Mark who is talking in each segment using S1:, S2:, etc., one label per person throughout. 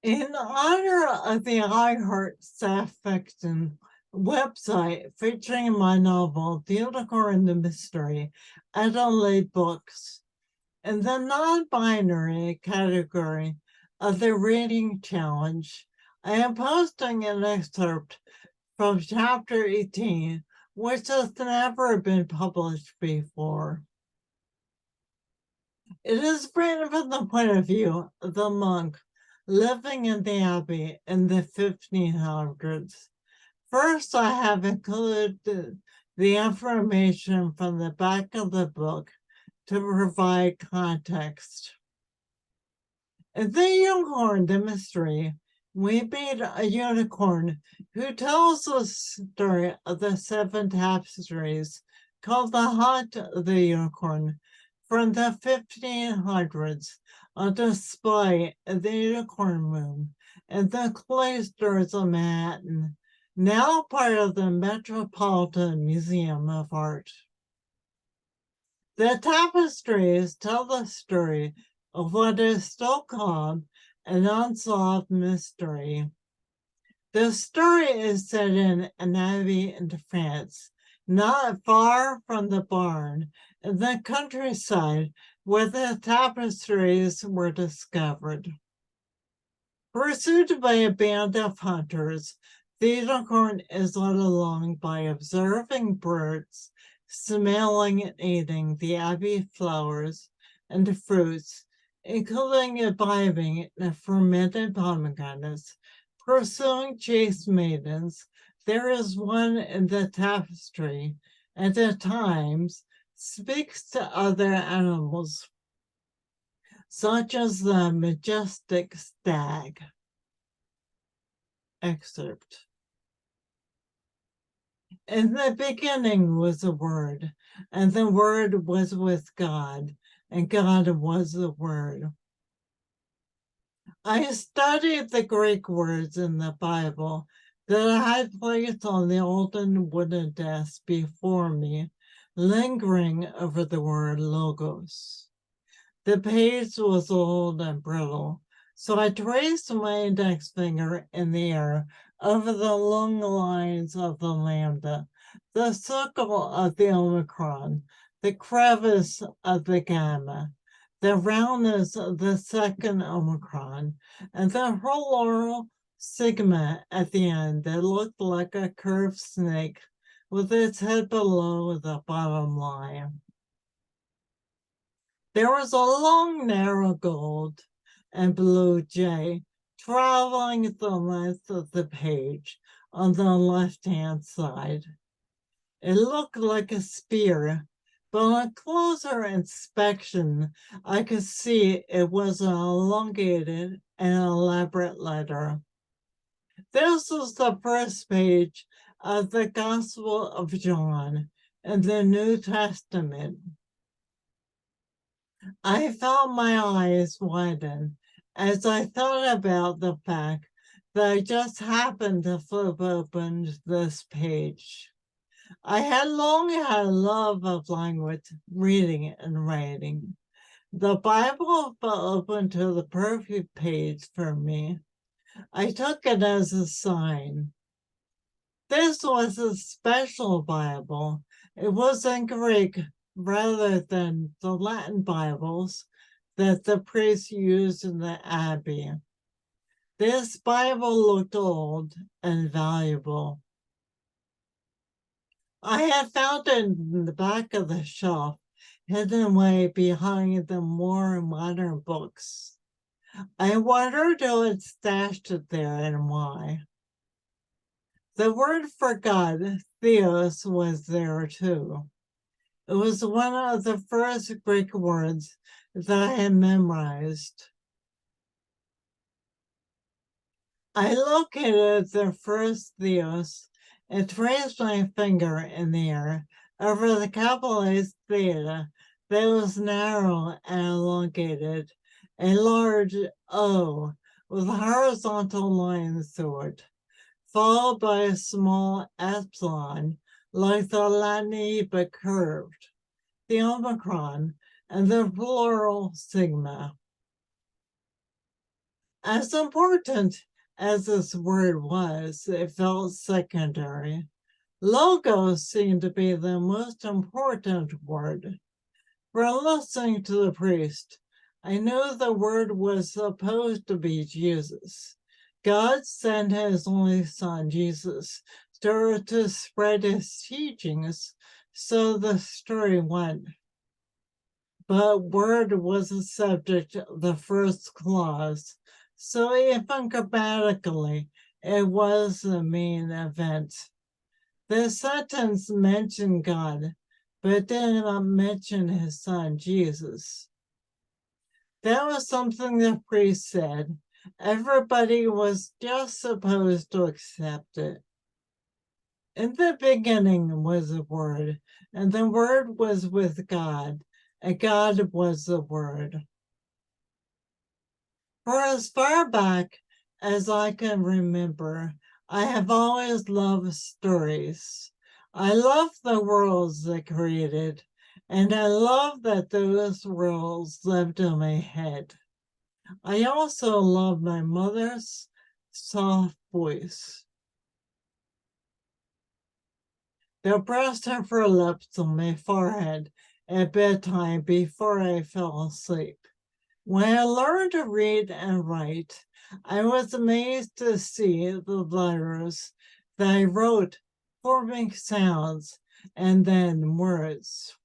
S1: In honor of the iHeart Science Fiction website featuring my novel, The Unicorn and the Mystery, Adelaide Books, in the non-binary category of the reading challenge, I am posting an excerpt from chapter 18, which has never been published before. It is written from the point of view of the monk living in the abbey in the 1500s. First, I have included the information from the back of the book to provide context. In The Unicorn, the Mystery, we meet a unicorn who tells the story of the 7 tapestries called The Hunt of the Unicorn from the 1500s on display at the Unicorn Room in the cloisters of Manhattan, now part of the Metropolitan Museum of Art. The tapestries tell the story of what is still called an unsolved mystery. The story is set in an abbey in France, not far from the barn in the countryside where the tapestries were discovered. Pursued by a band of hunters, the unicorn is led along by observing birds, smelling and eating the abbey flowers and fruits, including imbibing the fermented pomegranates, pursuing chaste maidens. There is one in the tapestry, and at times speaks to other animals, such as the majestic stag. Excerpt. In the beginning was the Word, and the Word was with God, and God was the Word. I studied the Greek words in the Bible that I had placed on the olden wooden desk before me, lingering over the word logos. The page was old and brittle, so I traced my index finger in the air over the long lines of the lambda, the circle of the omicron, the crevice of the gamma, the roundness of the second omicron, and the whole sigma at the end that looked like a curved snake with its head below the bottom line. There was a long, narrow gold and blue J traveling the length of the page on the left-hand side. It looked like a spear, but on closer inspection, I could see it was an elongated and elaborate letter. This was the first page of the Gospel of John in the New Testament. I felt my eyes widen as I thought about the fact that I just happened to flip open this page. I had long had a love of language, reading and writing. The Bible fell open to the perfect page for me. I took it as a sign. This was a special Bible. It was in Greek rather than the Latin Bibles that the priests used in the abbey. This Bible looked old and valuable. I had found it in the back of the shelf, hidden away behind the more modern books. I wondered who had stashed it there and why. The word for God, theos, was there too. It was one of the first Greek words that I had memorized. I located the first theos and traced my finger in the air over the capitalized theta that was narrow and elongated, a large O with horizontal lines through it, followed by a small epsilon like the Latin but curved, the omicron, and the plural sigma. As important as this word was, it felt secondary. Logos seemed to be the most important word. For listening to the priest, I knew the word was supposed to be Jesus. God sent his only son, Jesus, to spread his teachings, so the story went. But word was the subject of the first clause, so even grammatically, it was the main event. The sentence mentioned God, but did not mention his son, Jesus. That was something the priest said. Everybody was just supposed to accept it. In the beginning was the Word, and the Word was with God, and God was the Word. For as far back as I can remember, I have always loved stories. I love the worlds they created, and I love that those worlds lived in my head. I also love my mother's soft voice. The brush of her lips on my forehead at bedtime before I fell asleep. When I learned to read and write, I was amazed to see the letters that I wrote forming sounds and then words.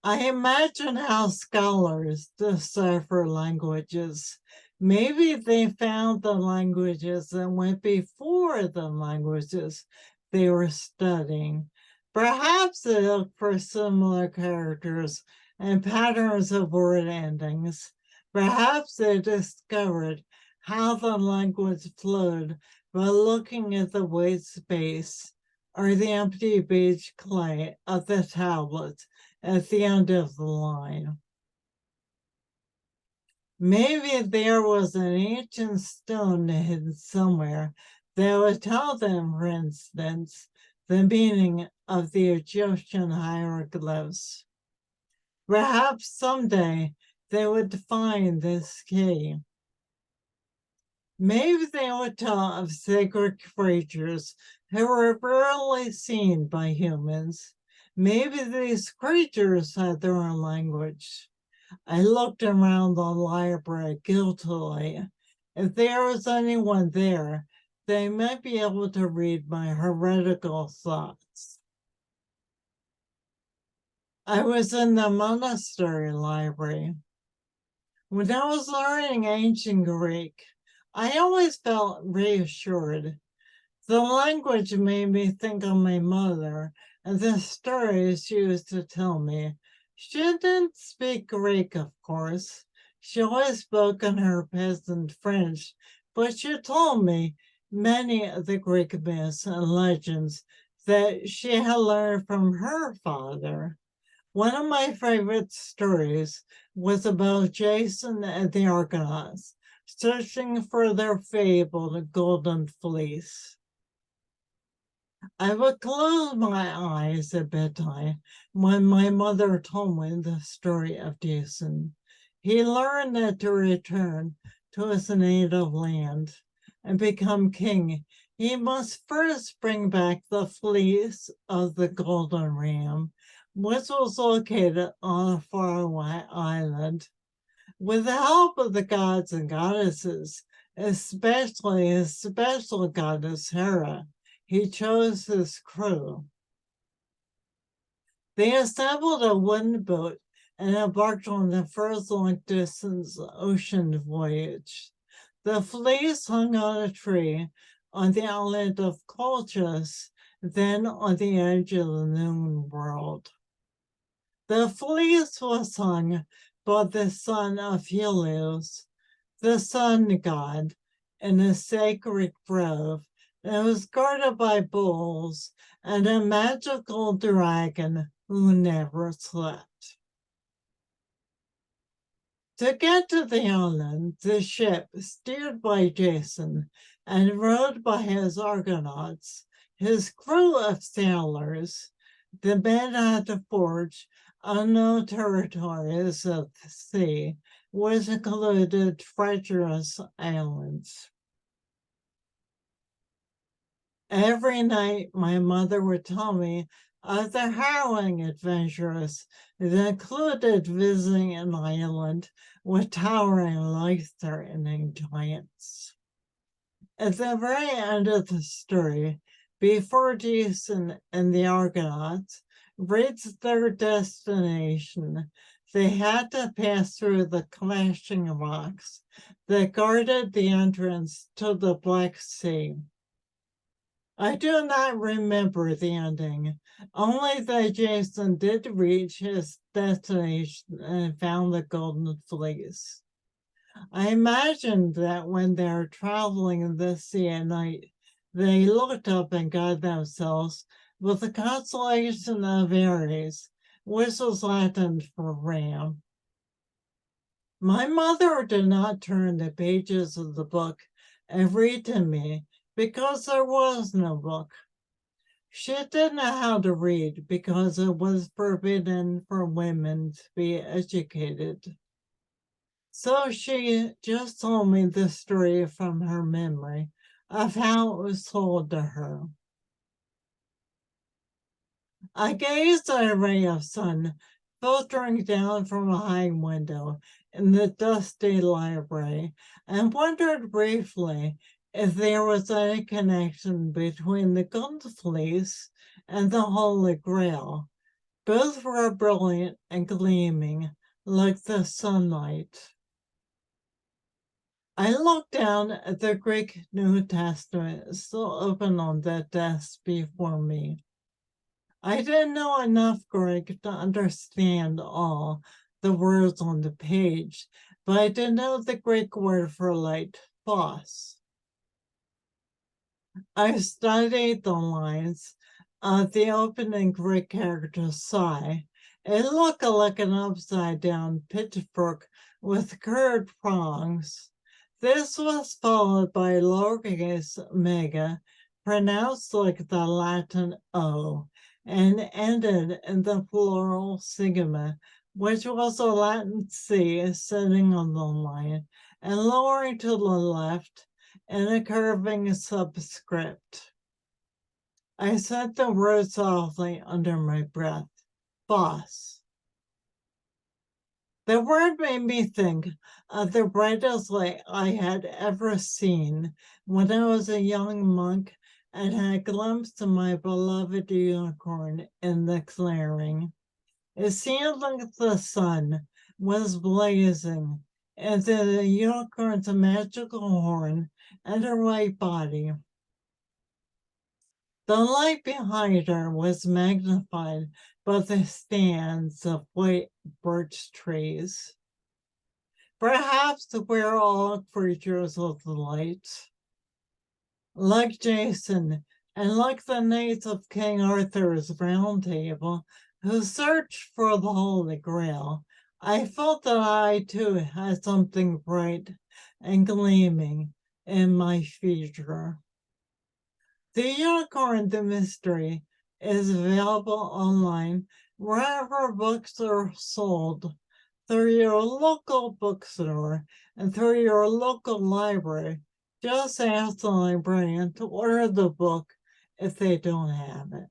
S1: I imagine how scholars decipher languages. Maybe they found the languages that went before the languages they were studying. Perhaps they looked for similar characters and patterns of word endings. Perhaps they discovered how the language flowed by looking at the white space or the empty beige clay of the tablet at the end of the line. Maybe there was an ancient stone hidden somewhere that would tell them, for instance, the meaning of the Egyptian hieroglyphs. Perhaps someday they would find this key. Maybe they would tell of sacred creatures who were rarely seen by humans. Maybe these creatures had their own language. I looked around the library guiltily. If there was anyone there, they might be able to read my heretical thoughts. I was in the monastery library. When I was learning ancient Greek, I always felt reassured. The language made me think of my mother and the stories she used to tell me. She didn't speak Greek, of course. She always spoke in her peasant French, but she told me many of the Greek myths and legends that she had learned from her father. One of my favorite stories was about Jason and the Argonauts searching for their fabled golden fleece. I would close my eyes at bedtime when my mother told me the story of Jason. He learned that to return to his native land and become king, he must first bring back the fleece of the golden ram, which was located on a faraway island. With the help of the gods and goddesses, especially his special goddess Hera, he chose his crew. They assembled a wooden boat and embarked on the first long-distance ocean voyage. The fleece hung on a tree on the island of Colchis, then on the edge of the known world. The fleece was hung by the son of Helios, the sun god, in a sacred grove that was guarded by bulls and a magical dragon who never slept. To get to the island, the ship, steered by Jason and rowed by his Argonauts, his crew of sailors, the men had to forge unknown territories of the sea which included treacherous islands. Every night, my mother would tell me of the harrowing adventures that included visiting an island with towering, life-threatening giants. At the very end of the story, before Jason and the Argonauts reached their destination, they had to pass through the clashing rocks that guarded the entrance to the Black Sea. I do not remember the ending, only that Jason did reach his destination and found the golden fleece. I imagined that when they're traveling in the sea at night, they looked up and guided themselves with the constellation of Aries, which was Latin for ram. My mother did not turn the pages of the book and read to me because there was no book. She didn't know how to read because it was forbidden for women to be educated. So she just told me the story from her memory of how it was told to her. I gazed at a ray of sun filtering down from a high window in the dusty library and wondered briefly if there was any connection between the Golden Fleece and the Holy Grail. Both were brilliant and gleaming like the sunlight. I looked down at the Greek New Testament still open on the desk before me. I didn't know enough Greek to understand all the words on the page, but I did know the Greek word for light, phos. I studied the lines of the opening Greek character psi. It looked like an upside-down pitchfork with curved prongs. This was followed by lowercase omega, pronounced like the Latin O, and ended in the plural sigma, which was a Latin C sitting on the line and lowering to the left in a curving subscript. I said the word softly under my breath, boss. The word made me think of the brightest light I had ever seen when I was a young monk and had glimpsed my beloved unicorn in the clearing. It seemed like the sun was blazing into the unicorn's magical horn and her white body. The light behind her was magnified by the stands of white birch trees. Perhaps we're all creatures of the light. Like Jason, and like the knights of King Arthur's Round Table, who searched for the Holy Grail, I felt that I too had something bright and gleaming in my future. The Unicorn the Mystery is available online wherever books are sold, through your local bookstore and through your local library. Just ask the librarian to order the book if they don't have it.